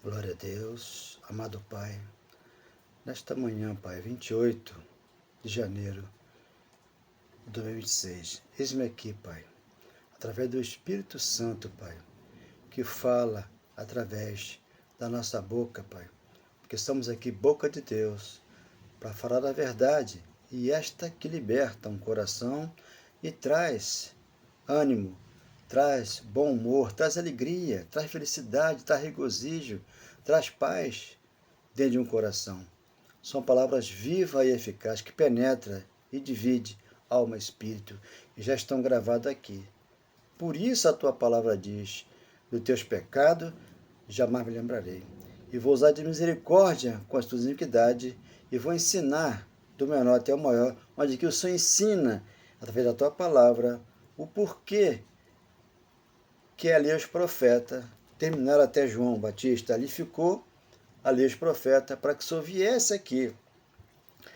Glória a Deus, amado Pai, nesta manhã, Pai, 28 de janeiro de 2026, eis-me aqui, Pai, através do Espírito Santo, Pai, que fala através da nossa boca, Pai, porque estamos aqui, boca de Deus, para falar a verdade, e esta que liberta um coração e traz ânimo, traz bom humor, traz alegria, traz felicidade, traz regozijo, traz paz dentro de um coração. São palavras vivas e eficazes que penetram e dividem alma e espírito e já estão gravadas aqui. Por isso a tua palavra diz, dos teus pecados jamais me lembrarei. E vou usar de misericórdia com as tuas iniquidades e vou ensinar do menor até o maior, onde que o Senhor ensina, através da tua palavra, o porquê que ali os profetas terminaram até João Batista. Ali ficou ali os profetas para que o Senhor viesse aqui,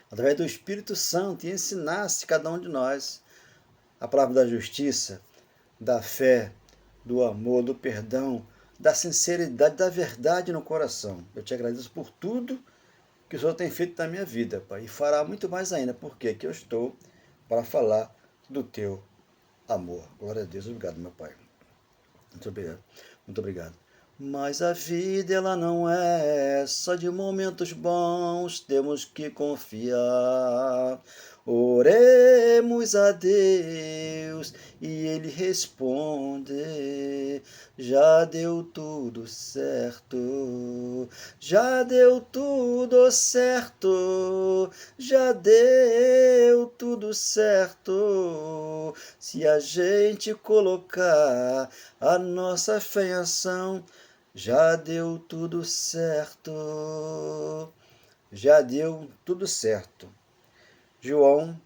através do Espírito Santo, e ensinasse cada um de nós a palavra da justiça, da fé, do amor, do perdão, da sinceridade, da verdade no coração. Eu te agradeço por tudo que o Senhor tem feito na minha vida, Pai, e fará muito mais ainda, porque aqui eu estou para falar do teu amor. Glória a Deus. Obrigado, meu Pai. Muito obrigado. Muito obrigado. Mas a vida, ela não é só de momentos bons, temos que confiar. Oremos a Deus e Ele responde. Já deu tudo certo, já deu tudo certo, já deu tudo certo. Se a gente colocar a nossa fé em ação, já deu tudo certo. Já deu tudo certo. João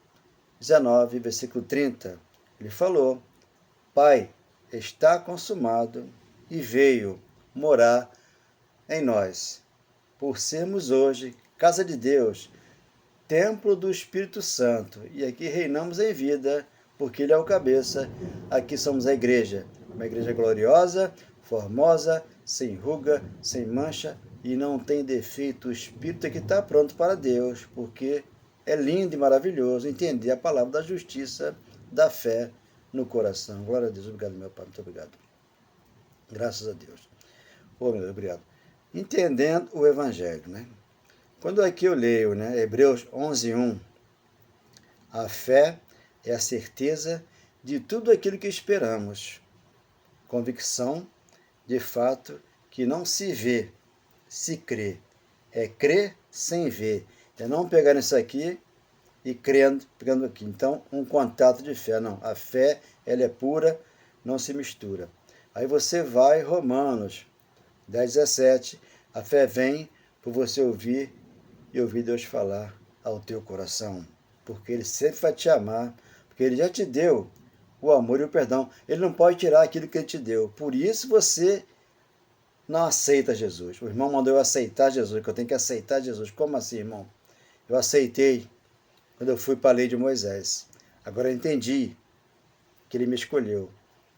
19, versículo 30, ele falou: Pai, está consumado, e veio morar em nós, por sermos hoje casa de Deus, templo do Espírito Santo, e aqui reinamos em vida, porque Ele é o cabeça. Aqui somos a igreja, uma igreja gloriosa, formosa, sem ruga, sem mancha, e não tem defeito. O Espírito é que está pronto para Deus, porque é lindo e maravilhoso entender a palavra da justiça, da fé no coração. Glória a Deus. Obrigado, meu Pai. Muito obrigado. Graças a Deus. Oh, meu Deus, obrigado. Entendendo o Evangelho, né? Quando aqui eu leio, né, Hebreus 11:1, a fé é a certeza de tudo aquilo que esperamos. Convicção, de fato, que não se vê, se crê. É crer sem ver. É não pegar isso aqui e crendo, pegando aqui. Então, um contato de fé. Não, a fé, ela é pura, não se mistura. Aí você vai, Romanos 10:17, a fé vem por você ouvir e ouvir Deus falar ao teu coração, porque Ele sempre vai te amar, porque Ele já te deu o amor e o perdão. Ele não pode tirar aquilo que Ele te deu. Por isso você não aceita Jesus. O irmão mandou eu aceitar Jesus, que eu tenho que aceitar Jesus. Como assim, irmão? Eu aceitei quando eu fui para a lei de Moisés. Agora eu entendi que Ele me escolheu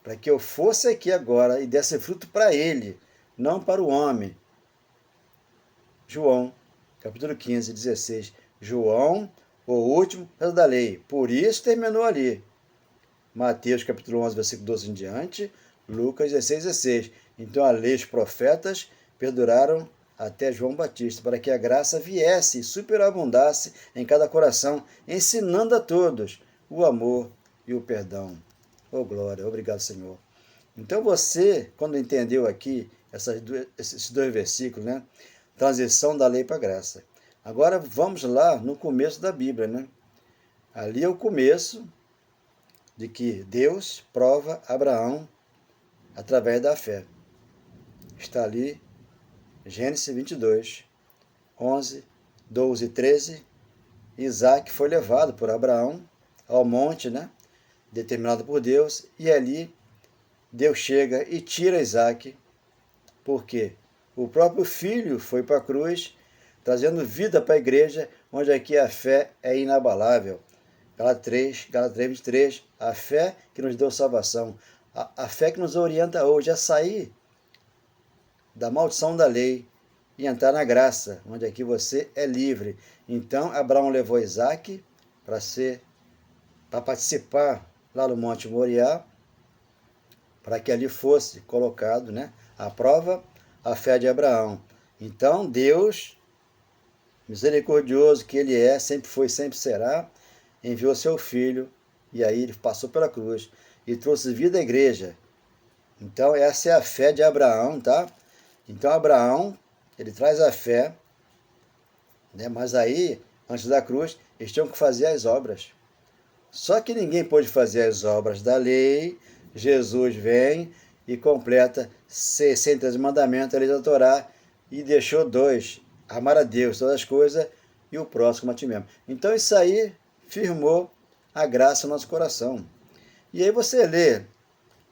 para que eu fosse aqui agora e desse fruto para Ele, não para o homem. João, capítulo 15, 16. João, o último da lei. Por isso terminou ali. Mateus, capítulo 11, versículo 12 em diante. Lucas 16, 16. Então a lei e os profetas perduraram até João Batista, para que a graça viesse e superabundasse em cada coração, ensinando a todos o amor e o perdão. Oh, glória, obrigado, Senhor. Então você, quando entendeu aqui esses dois versículos, né? Transição da lei para a graça. Agora vamos lá no começo da Bíblia, né? Ali é o começo de que Deus prova Abraão através da fé. Está ali Gênesis 22, 11, 12 e 13. Isaac foi levado por Abraão ao monte, né? Determinado por Deus, e ali Deus chega e tira Isaac, porque o próprio filho foi para a cruz, trazendo vida para a igreja, onde aqui a fé é inabalável. Gálatas 3, 23, a fé que nos deu salvação, a fé que nos orienta hoje a sair da maldição da lei e entrar na graça, onde aqui você é livre. Então, Abraão levou Isaac para participar lá no Monte Moriá, para que ali fosse colocado, né, à prova a fé de Abraão. Então, Deus, misericordioso que Ele é, sempre foi, sempre será, enviou seu Filho, e aí ele passou pela cruz e trouxe vida à igreja. Então, essa é a fé de Abraão, tá? Então, Abraão, ele traz a fé, né? Mas aí, antes da cruz, eles tinham que fazer as obras. Só que ninguém pôde fazer as obras da lei. Jesus vem e completa 613 mandamentos, a lei da Torá, e deixou 2, amar a Deus, todas as coisas, e o próximo a ti mesmo. Então, isso aí firmou a graça no nosso coração. E aí você lê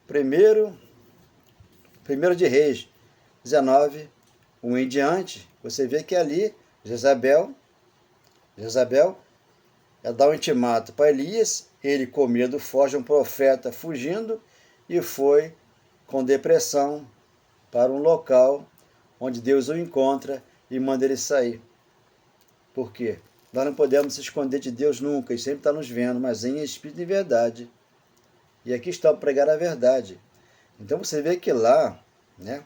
primeiro de Reis 19, 1 em diante, você vê que ali Jezabel ela dá um intimato para Elias, ele com medo foge, um profeta fugindo, e foi com depressão para um local onde Deus o encontra e manda ele sair. Por quê? Nós não podemos se esconder de Deus nunca, Ele sempre está nos vendo, mas em espírito e verdade. E aqui está para pregar a verdade. Então você vê que lá, né,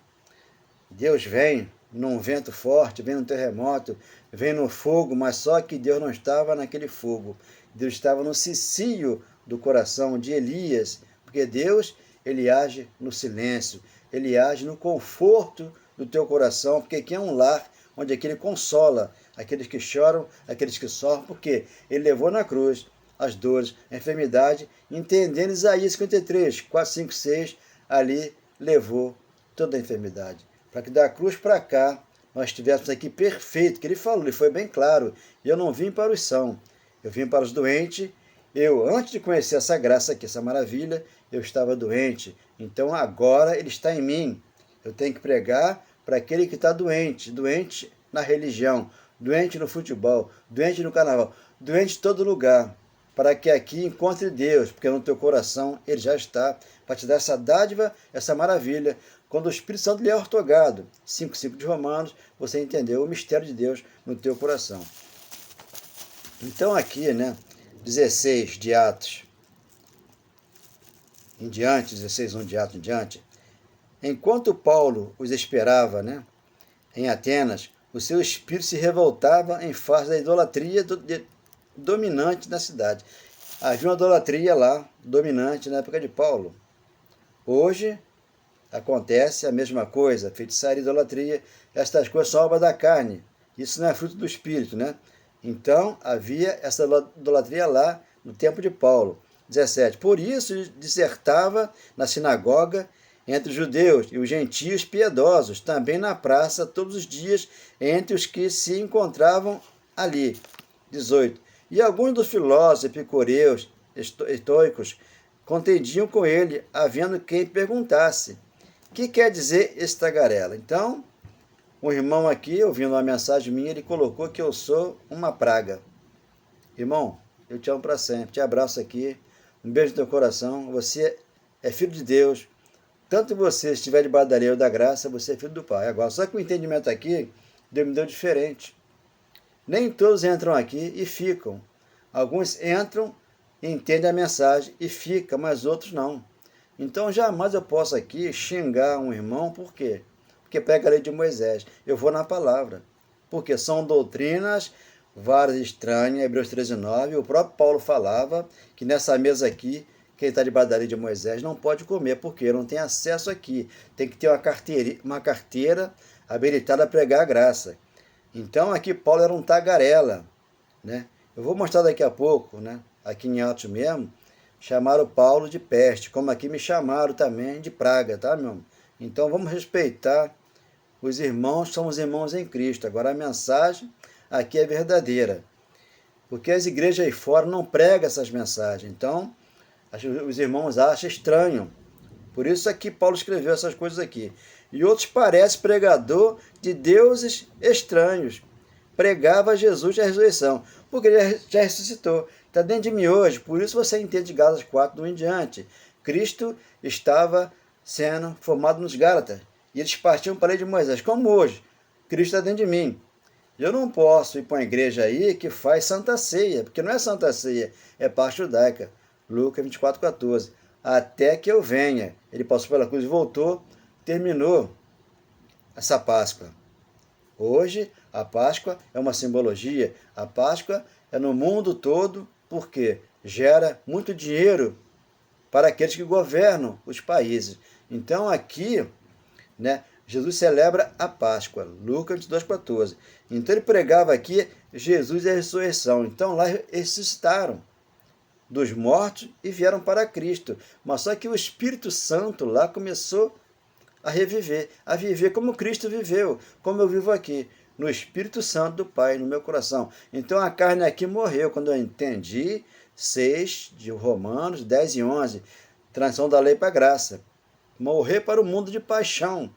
Deus vem num vento forte, vem num terremoto, vem no fogo, mas só que Deus não estava naquele fogo. Deus estava no cicio do coração de Elias, porque Deus, ele age no silêncio, ele age no conforto do teu coração, porque aqui é um lar onde aquele consola aqueles que choram, aqueles que sofrem, porque ele levou na cruz as dores, a enfermidade, entendendo Isaías 53, 4, 5, 6, ali levou toda a enfermidade. Para que da cruz para cá nós estivéssemos aqui perfeito, que ele falou, ele foi bem claro, eu não vim para os sãos, eu vim para os doentes. Eu, antes de conhecer essa graça aqui, essa maravilha, eu estava doente. Então agora ele está em mim. Eu tenho que pregar para aquele que está doente, doente na religião, doente no futebol, doente no carnaval, doente em todo lugar, para que aqui encontre Deus, porque no teu coração ele já está, para te dar essa dádiva, essa maravilha. Quando o Espírito Santo lhe é ortogado, 5:5 de Romanos, você entendeu o mistério de Deus no teu coração. Então aqui, né, 16 de Atos em diante, 16:1 de Atos em diante, enquanto Paulo os esperava, né, em Atenas, o seu espírito se revoltava em face da idolatria dominante na cidade. Havia uma idolatria lá, dominante na época de Paulo. Hoje acontece a mesma coisa, feitiçaria e idolatria, estas coisas são obra da carne. Isso não é fruto do espírito, né? Então, havia essa idolatria lá no tempo de Paulo. 17. Por isso, dissertava na sinagoga entre os judeus e os gentios piedosos, também na praça, todos os dias, entre os que se encontravam ali. 18. E alguns dos filósofos epicureus, estoicos, contendiam com ele, havendo quem perguntasse: o que quer dizer esse tagarela? Então, um irmão aqui, ouvindo uma mensagem minha, ele colocou que eu sou uma praga. Irmão, eu te amo para sempre, te abraço aqui, um beijo no teu coração, você é filho de Deus, tanto você estiver debaixo da lei ou da graça, você é filho do Pai. Agora, só que o entendimento aqui, Deus me deu diferente. Nem todos entram aqui e ficam. Alguns entram, entendem a mensagem e ficam, mas outros não. Então, jamais eu posso aqui xingar um irmão, por quê? Porque pega a lei de Moisés. Eu vou na palavra. Porque são doutrinas várias estranhas, Hebreus 13:9. O próprio Paulo falava que nessa mesa aqui, quem está debaixo da lei de Moisés não pode comer, porque não tem acesso aqui. Tem que ter uma carteira habilitada a pregar a graça. Então, aqui Paulo era um tagarela, né? Eu vou mostrar daqui a pouco, né? Aqui em Atos mesmo, chamaram Paulo de peste, como aqui me chamaram também de praga, tá, meu irmão? Então, vamos respeitar os irmãos, somos irmãos em Cristo. Agora, a mensagem aqui é verdadeira, porque as igrejas aí fora não pregam essas mensagens. Então, os irmãos acham estranho. Por isso aqui Paulo escreveu essas coisas aqui. E outros parecem pregador de deuses estranhos. Pregava Jesus e a ressurreição, porque ele já ressuscitou. Está dentro de mim hoje, por isso você entende de Gálatas 4 em diante. Cristo estava sendo formado nos Gálatas, e eles partiam para a lei de Moisés, como hoje. Cristo está dentro de mim. Eu não posso ir para uma igreja aí que faz Santa Ceia, porque não é Santa Ceia, é parte judaica. Lucas 24:14. Até que eu venha. Ele passou pela cruz e voltou, terminou essa Páscoa. Hoje, a Páscoa é uma simbologia. A Páscoa é no mundo todo, porque gera muito dinheiro para aqueles que governam os países. Então, aqui, né, Jesus celebra a Páscoa, Lucas 22:14. Então, ele pregava aqui Jesus e a ressurreição. Então, lá ressuscitaram dos mortos e vieram para Cristo. Mas só que o Espírito Santo lá começou a reviver, a viver como Cristo viveu, como eu vivo aqui, no Espírito Santo do Pai, no meu coração. Então a carne aqui morreu quando eu entendi 6 de Romanos 10 e 11, transição da lei para a graça. Morrer para o mundo de paixão,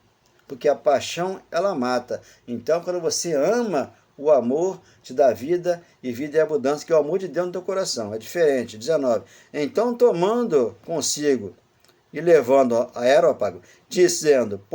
porque a paixão ela mata. Então quando você ama, o amor te dá vida e vida é abundância, que é o amor de Deus no teu coração. É diferente. 19. Então tomando consigo e levando aerópago, dizendo,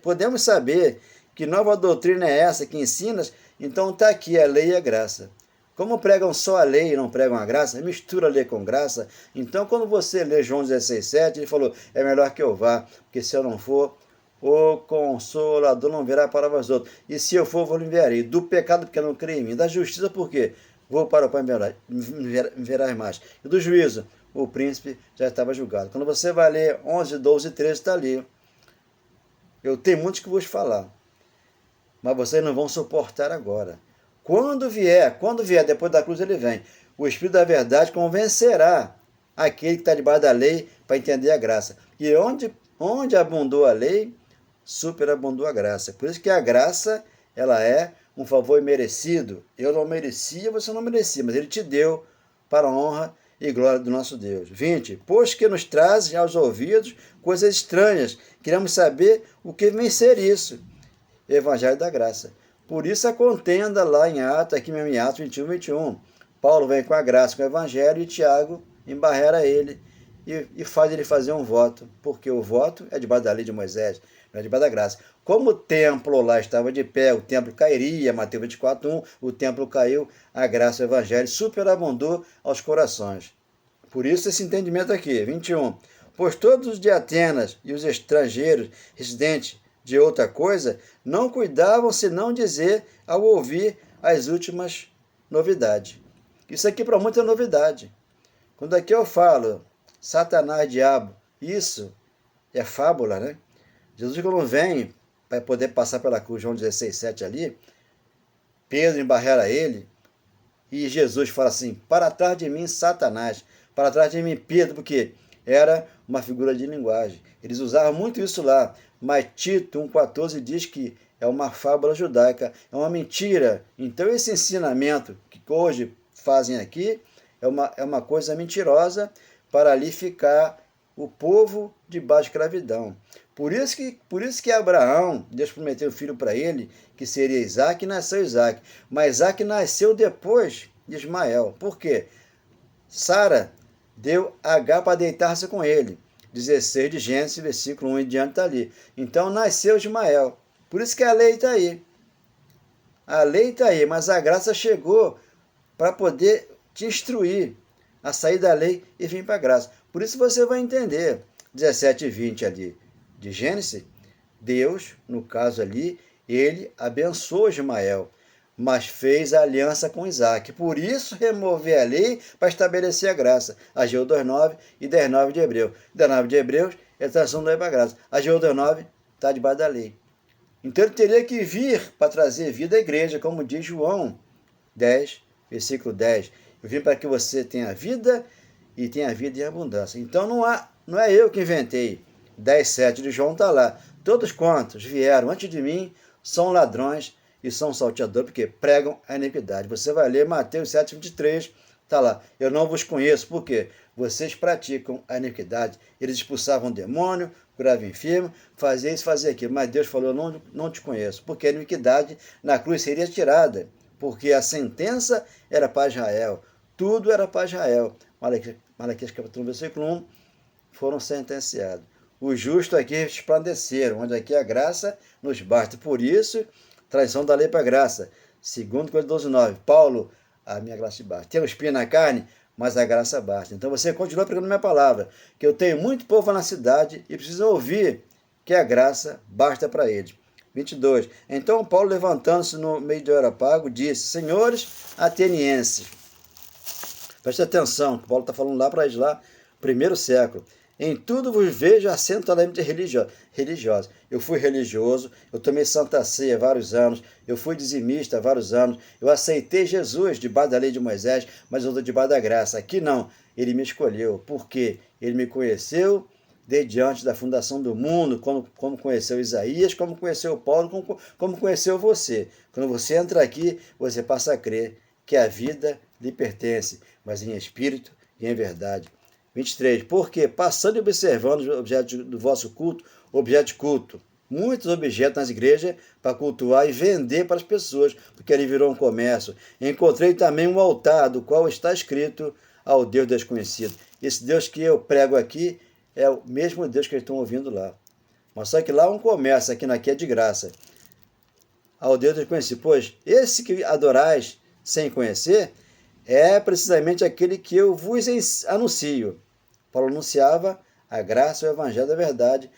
podemos saber que nova doutrina é essa que ensinas? Então está aqui a lei e a graça. Como pregam só a lei e não pregam a graça, mistura a lei com graça. Então, quando você lê João 16:7, ele falou, é melhor que eu vá, porque se eu não for, o Consolador não virá para vós outros. E se eu for, vou lhe enviarei. Do pecado, porque não crê em mim. Da justiça, por quê? Vou para o Pai, me verás mais. E do juízo, o príncipe já estava julgado. Quando você vai ler 11, 12 e 13, está ali. Eu tenho muitos que vos falar, mas vocês não vão suportar agora. Quando vier, depois da cruz ele vem. O Espírito da verdade convencerá aquele que está debaixo da lei para entender a graça. E onde abundou a lei, superabundou a graça. Por isso que a graça, ela é um favor imerecido. Eu não merecia, você não merecia, mas ele te deu para a honra e glória do nosso Deus. 20. Pois que nos trazem aos ouvidos coisas estranhas, queremos saber o que vem ser isso. Evangelho da graça. Por isso a contenda lá em Atos, aqui mesmo em Atos 21:21. Paulo vem com a graça, com o Evangelho, e Tiago embarrera ele e faz ele fazer um voto, porque o voto é debaixo da lei de Moisés, não é debaixo da graça. Como o templo lá estava de pé, o templo cairia, Mateus 24:1, o templo caiu, a graça, o Evangelho superabundou aos corações. Por isso esse entendimento aqui, 21. Pois todos os de Atenas e os estrangeiros residentes de outra coisa não cuidavam senão dizer ao ouvir as últimas novidades. Isso aqui para muita é novidade. Quando aqui eu falo Satanás, diabo, isso é fábula, né? Jesus quando vem para poder passar pela cruz, João 16:7 ali, Pedro embarrera ele e Jesus fala assim, para trás de mim, Satanás, para trás de mim, Pedro, porque era uma figura de linguagem. Eles usavam muito isso lá, mas Tito 1,14 diz que é uma fábula judaica, é uma mentira. Então esse ensinamento que hoje fazem aqui é uma coisa mentirosa para ali ficar o povo debaixo de escravidão. Por isso que Abraão, Deus prometeu um filho para ele, que seria Isaac, e nasceu Isaac. Mas Isaac nasceu depois de Ismael. Por quê? Sara deu H para deitar-se com ele. 16 de Gênesis, versículo 1 em diante está ali. Então nasceu Ismael. Por isso que a lei está aí. A lei está aí, mas a graça chegou para poder te instruir a sair da lei e vir para a graça. Por isso você vai entender, 17 e 20 ali de Gênesis, Deus, no caso ali, ele abençoou Ismael, mas fez a aliança com Isaac. Por isso, remover a lei para estabelecer a graça. Ageu 2:9 e 10:9 de Hebreus. 10:9 de Hebreus é a transição da lei para a graça. Ageu 2:9 está debaixo da lei. Então ele teria que vir para trazer vida à igreja, como diz João 10, versículo 10. Eu vim para que você tenha vida e tenha vida em abundância. Então não é eu que inventei. 10:7 de João está lá. Todos quantos vieram antes de mim são ladrões e são salteadores, porque pregam a iniquidade. Você vai ler Mateus 7:23, está lá. Eu não vos conheço, por quê? Vocês praticam a iniquidade. Eles expulsavam o demônio, curavam enfermo, faziam isso, faziam aquilo. Mas Deus falou, eu não te conheço, porque a iniquidade na cruz seria tirada, porque a sentença era para Israel. Tudo era para Israel. Malaquias capítulo 1, versículo 1, foram sentenciados. Os justos aqui resplandeceram, onde aqui a graça nos basta. Por isso, Traição da lei para a graça. 2 Coríntios 12:9. Paulo, a minha graça basta. Tem um espinho na carne, mas a graça basta. Então você continua pregando minha palavra, que eu tenho muito povo na cidade e preciso ouvir que a graça basta para eles. 22. Então Paulo, levantando-se no meio do Areópago, disse: Senhores atenienses, preste atenção, que Paulo está falando lá para eles, lá, primeiro século. Em tudo vos vejo acentuadamente religiosa. Eu fui religioso, eu tomei Santa Ceia há vários anos, eu fui dizimista há vários anos, eu aceitei Jesus debaixo da lei de Moisés, mas eu estou debaixo da graça. Aqui não, ele me escolheu, porque ele me conheceu desde antes da fundação do mundo, como conheceu Isaías, como conheceu Paulo, como conheceu você. Quando você entra aqui, você passa a crer que a vida lhe pertence, mas em espírito e em verdade. 23. Porque, passando e observando os objetos do vosso culto, objeto de culto, muitos objetos nas igrejas para cultuar e vender para as pessoas, porque ali virou um comércio. Encontrei também um altar, do qual está escrito ao Deus desconhecido. Esse Deus que eu prego aqui é o mesmo Deus que eles estão ouvindo lá. Mas só que lá é um comércio, aqui é de graça. Ao Deus desconhecido. Pois esse que adorais sem conhecer é precisamente aquele que eu vos anuncio. Paulo anunciava a graça e o evangelho da verdade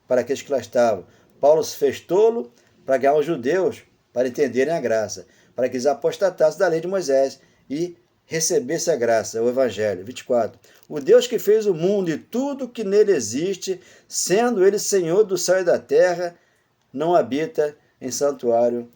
para aqueles que lá estavam. Paulo se fez tolo para ganhar os judeus, para entenderem a graça, para que eles apostatassem da lei de Moisés e recebessem a graça, o evangelho. 24. O Deus que fez o mundo e tudo que nele existe, sendo ele Senhor do céu e da terra, não habita em santuário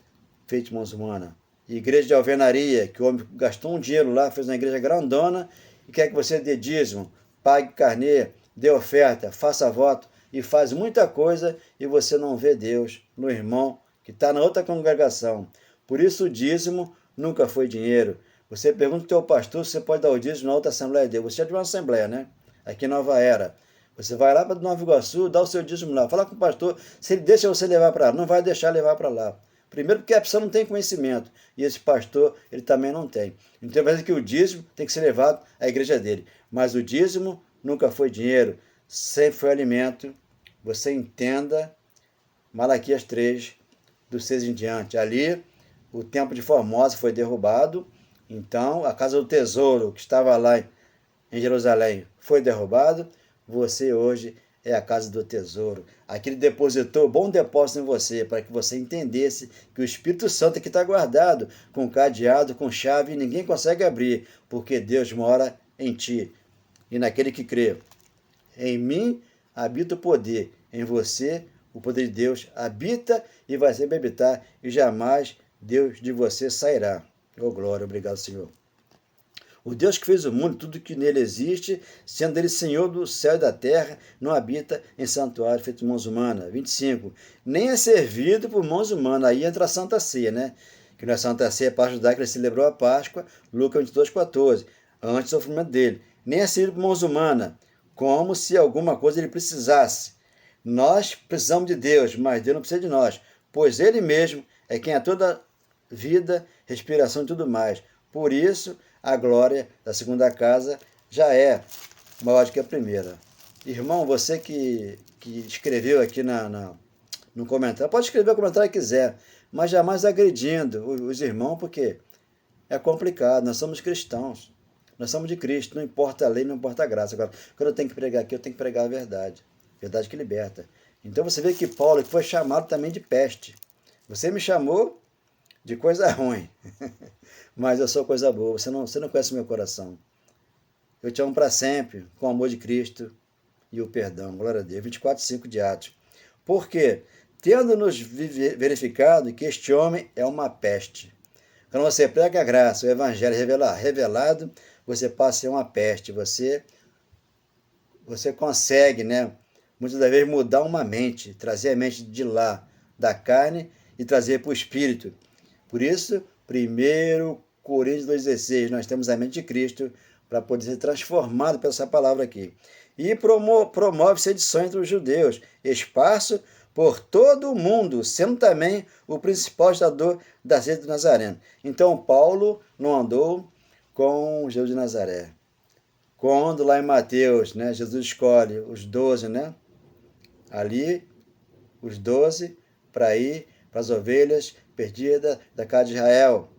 feito de mãos humanas. Igreja de alvenaria, que o homem gastou um dinheiro lá, fez uma igreja grandona e quer que você dê dízimo, pague carnê, dê oferta, faça voto e faz muita coisa e você não vê Deus no irmão que está na outra congregação. Por isso o dízimo nunca foi dinheiro. Você pergunta ao teu pastor se você pode dar o dízimo na outra Assembleia de Deus. Você é de uma Assembleia, né? Aqui em Nova Era. Você vai lá para Nova Iguaçu, dá o seu dízimo lá. Fala com o pastor se ele deixa você levar para lá. Não vai deixar levar para lá. Primeiro porque a pessoa não tem conhecimento. E esse pastor, ele também não tem. Então, vai dizer que o dízimo tem que ser levado à igreja dele. Mas o dízimo nunca foi dinheiro. Sempre foi alimento. Você entenda Malaquias 3, do 6 em diante. Ali, o templo de Formosa foi derrubado. Então, a casa do tesouro que estava lá em Jerusalém foi derrubado. Você hoje é a casa do tesouro. Aquele depositou bom depósito em você, para que você entendesse que o Espírito Santo aqui está guardado, com cadeado, com chave, e ninguém consegue abrir, porque Deus mora em ti. E naquele que crê. Em mim habita o poder, em você o poder de Deus habita e vai sempre habitar, e jamais Deus de você sairá. Oh, glória, obrigado, Senhor. O Deus que fez o mundo, tudo que nele existe, sendo ele Senhor do céu e da terra, não habita em santuário feito de mãos humanas. 25. Nem é servido por mãos humanas. Aí entra a Santa Ceia, né? Que não é Santa Ceia para ajudar que ele celebrou a Páscoa, Lucas 22:14, antes do sofrimento dele. Nem é servido por mãos humanas, como se alguma coisa ele precisasse. Nós precisamos de Deus, mas Deus não precisa de nós, pois ele mesmo é quem é toda vida, respiração e tudo mais. Por isso, a glória da segunda casa já é maior do que a primeira. Irmão, você que escreveu aqui no comentário, pode escrever o comentário que quiser, mas jamais agredindo os irmãos, porque é complicado. Nós somos cristãos, nós somos de Cristo, não importa a lei, não importa a graça. Agora, quando eu tenho que pregar aqui, eu tenho que pregar a verdade que liberta. Então você vê que Paulo foi chamado também de peste. Você me chamou de coisa ruim, mas eu sou coisa boa. Você não conhece o meu coração. Eu te amo para sempre, com o amor de Cristo e o perdão. Glória a Deus. 24:5 de Atos. Porque, tendo-nos verificado que este homem é uma peste. Quando você prega a graça, o evangelho revelado, você passa a ser uma peste. Você consegue, né? Muitas das vezes mudar uma mente, trazer a mente de lá, da carne, e trazer para o espírito. Por isso, 1 Coríntios 2,16, nós temos a mente de Cristo para poder ser transformado por essa palavra aqui. E promove sedição entre os judeus, espaço por todo o mundo, sendo também o principal estador da sede do Nazareno. Então, Paulo não andou com Jesus de Nazaré. Quando lá em Mateus, né, Jesus escolhe os 12, né? Ali, os 12, para ir para as ovelhas perdidas da casa de Israel.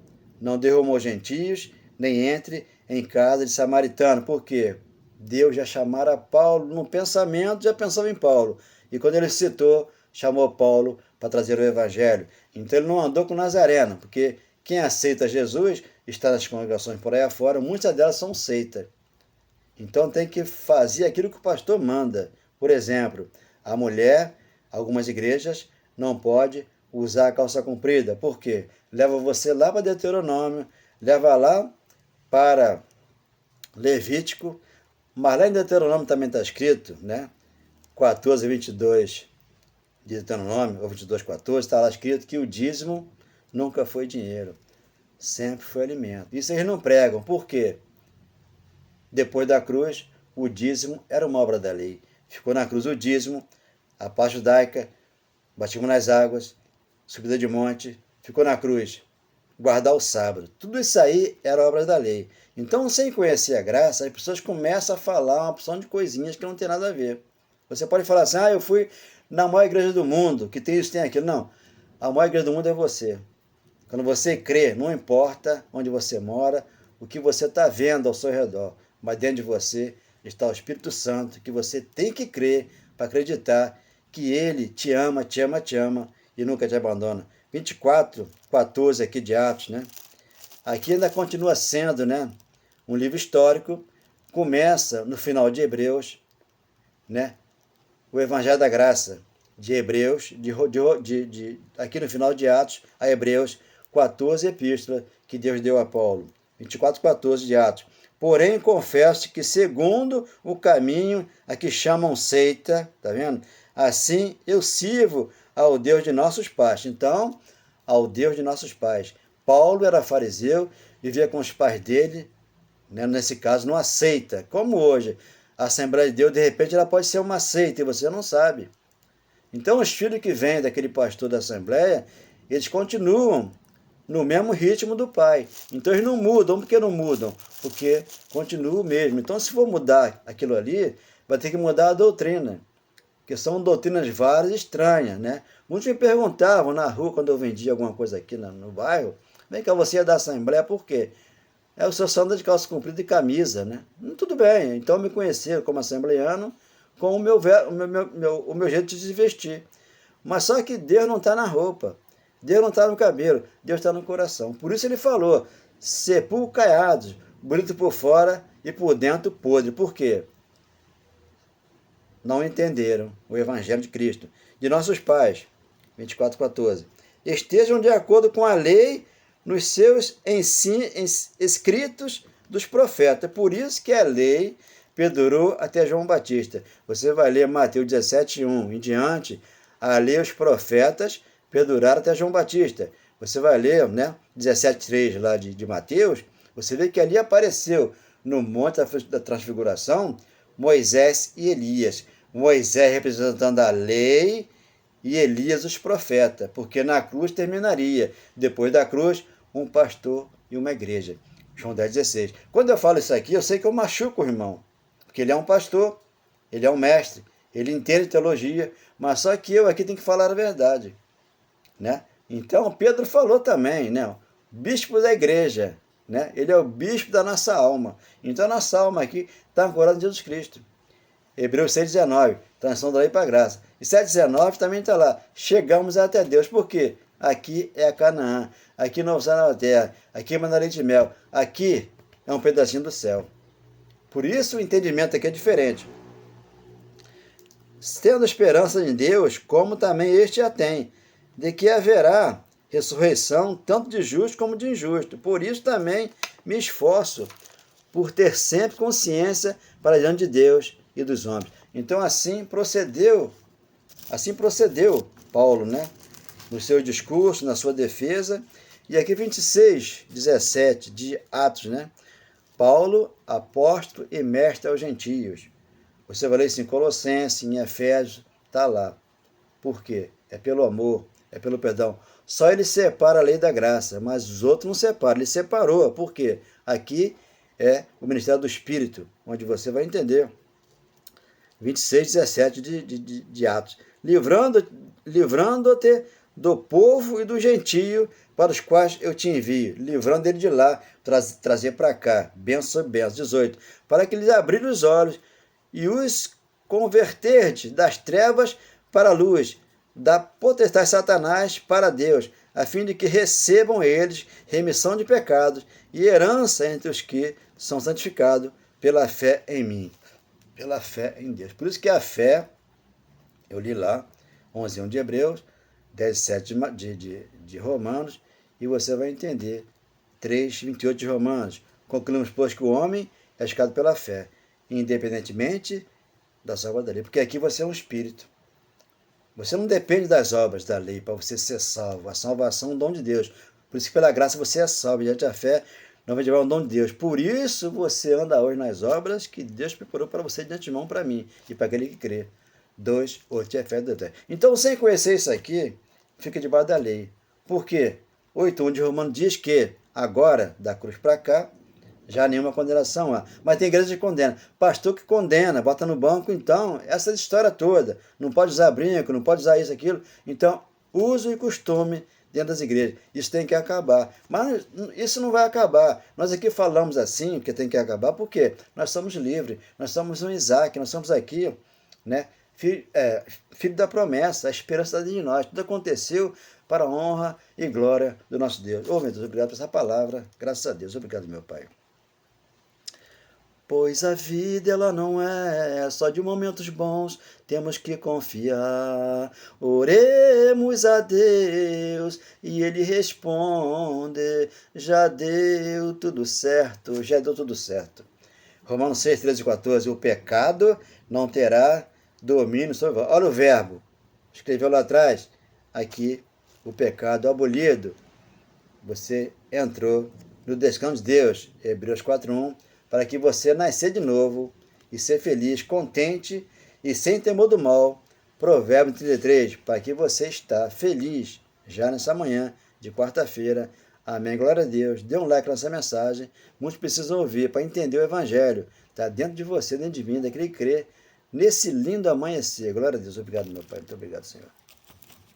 Não dê rumo aos gentios, nem entre em casa de samaritano. Por quê? Deus já chamara Paulo no pensamento, já pensava em Paulo. E quando ele citou, chamou Paulo para trazer o evangelho. Então ele não andou com Nazareno, porque quem aceita Jesus está nas congregações por aí afora, muitas delas são seitas. Então tem que fazer aquilo que o pastor manda. Por exemplo, a mulher, algumas igrejas, não pode usar a calça comprida. Por quê? Leva você lá para Deuteronômio, leva lá para Levítico, mas lá em Deuteronômio também está escrito, né? 14, 22 de Deuteronômio, ou 22, 14, está lá escrito que o dízimo nunca foi dinheiro, sempre foi alimento. Isso eles não pregam. Por quê? Depois da cruz, o dízimo era uma obra da lei. Ficou na cruz o dízimo, a parte judaica, batismo nas águas, subida de monte, ficou na cruz, guardar o sábado. Tudo isso aí era obra da lei. Então, sem conhecer a graça, as pessoas começam a falar uma opção de coisinhas que não tem nada a ver. Você pode falar assim, eu fui na maior igreja do mundo, que tem isso, tem aquilo. Não, a maior igreja do mundo é você. Quando você crê, não importa onde você mora, o que você está vendo ao seu redor, mas dentro de você está o Espírito Santo, que você tem que crer para acreditar que Ele te ama, te ama, te ama e nunca te abandona. 24, 14 aqui de Atos, né? Aqui ainda continua sendo, né, um livro histórico, começa no final de Hebreus, né, o Evangelho da Graça de Hebreus, aqui no final de Atos, a Hebreus, 14 epístolas que Deus deu a Paulo. 24, 14 de Atos. Porém, confesso que segundo o caminho a que chamam seita, tá vendo? Assim eu sirvo ao Deus de nossos pais. Então, ao Deus de nossos pais. Paulo era fariseu, vivia com os pais dele, né? Nesse caso, numa seita. Como hoje, a Assembleia de Deus, de repente, ela pode ser uma seita e você não sabe. Então, os filhos que vêm daquele pastor da Assembleia, eles continuam no mesmo ritmo do pai. Então, eles não mudam. Por que não mudam? Porque continuam o mesmo. Então, se for mudar aquilo ali, vai ter que mudar a doutrina. Porque são doutrinas várias e estranhas, né? Muitos me perguntavam na rua, quando eu vendia alguma coisa aqui no bairro, vem cá, você é da Assembleia, por quê? O senhor só anda de calça comprida e camisa, né? Tudo bem, então me conheceram como assembleiano, com o meu jeito de se vestir. Mas só que Deus não está na roupa, Deus não está no cabelo, Deus está no coração. Por isso ele falou, sepulcros caiados, bonito por fora e por dentro podre. Por quê? Não entenderam o Evangelho de Cristo. De nossos pais, 24, 14. Estejam de acordo com a lei nos seus escritos dos profetas. Por isso que a lei perdurou até João Batista. Você vai ler Mateus 17, 1 em diante, a lei os profetas perduraram até João Batista. Você vai ler, né, 17, 3 lá de Mateus, você vê que ali apareceu no Monte da Transfiguração Moisés e Elias. Moisés representando a lei e Elias os profetas, porque na cruz terminaria. Depois da cruz, um pastor e uma igreja. João 10,16. Quando eu falo isso aqui, eu sei que eu machuco o irmão, porque ele é um pastor, ele é um mestre, ele entende teologia, mas só que eu aqui tenho que falar a verdade, né? Então, Pedro falou também, né? Bispo da igreja, né? Ele é o bispo da nossa alma. Então, a nossa alma aqui está ancorada em Jesus Cristo. Hebreus 6,19, transição da lei para a graça. E 7,19 também está lá. Chegamos até Deus. Por quê? Aqui é a Canaã. Aqui não está na terra. Aqui é mana leite e mel. Aqui é um pedacinho do céu. Por isso o entendimento aqui é diferente. Tendo esperança em Deus, como também este a tem, de que haverá ressurreição tanto de justo como de injusto. Por isso também me esforço por ter sempre consciência para diante de Deus e dos homens. Então assim procedeu Paulo, né? No seu discurso, na sua defesa. E aqui 26, 17 de Atos, né? Paulo, apóstolo e mestre aos gentios. Você vai ler isso em Colossenses, em Efésios, está lá. Por quê? É pelo amor, é pelo perdão. Só ele separa a lei da graça, mas os outros não separam. Ele separou. Por quê? Aqui é o ministério do Espírito, onde você vai entender. 26, 17 de Atos. Livrando-te do povo e do gentio para os quais eu te envio, livrando ele de lá, trazer para cá, benção sobre benção. 18. Para que lhes abrir os olhos e os converter das trevas para a luz, da potestade de Satanás para Deus, a fim de que recebam eles remissão de pecados e herança entre os que são santificados pela fé em mim, pela fé em Deus. Por isso que a fé, eu li lá, 11:1 de Hebreus, 10:7 de Romanos, e você vai entender 3:28 de Romanos. Concluímos, pois, que o homem é justificado pela fé, independentemente da obras da lei, porque aqui você é um espírito. Você não depende das obras da lei para você ser salvo. A salvação é um dom de Deus. Por isso que pela graça você é salvo. Mediante a fé, não vai levar um dom de Deus. Por isso você anda hoje nas obras que Deus preparou para você de antemão para mim e para aquele que crê. 2:8 é fé da fé. Então, sem conhecer isso aqui, fica debaixo da lei. Por quê? 8:1 de Romanos diz que agora, da cruz para cá, já nenhuma condenação há. Mas tem igreja que condena. Pastor que condena, bota no banco, então, essa história toda. Não pode usar brinco, não pode usar isso, aquilo. Então, uso e costume dentro das igrejas. Isso tem que acabar. Mas isso não vai acabar. Nós aqui falamos assim, que tem que acabar, porque nós somos livres. Nós somos um Isaac, nós somos aqui, né? Filho da promessa, a esperança de nós. Tudo aconteceu para a honra e glória do nosso Deus. Oh, meu Deus, obrigado por essa palavra. Graças a Deus. Obrigado, meu Pai. Pois a vida ela não é só de momentos bons, temos que confiar. Oremos a Deus e Ele responde. Já deu tudo certo, já deu tudo certo. Romanos 6, 13 e 14. O pecado não terá domínio sobre vós. Olha o verbo. Escreveu lá atrás. Aqui, o pecado abolido. Você entrou no descanso de Deus. Hebreus 4:1. Para que você nascer de novo e ser feliz, contente e sem temor do mal. Provérbio 33, para que você está feliz já nessa manhã de quarta-feira. Amém, glória a Deus. Dê um like nessa mensagem. Muitos precisam ouvir para entender o Evangelho. Está dentro de você, dentro de mim, daquele que crê nesse lindo amanhecer. Glória a Deus. Obrigado, meu Pai. Muito obrigado, Senhor.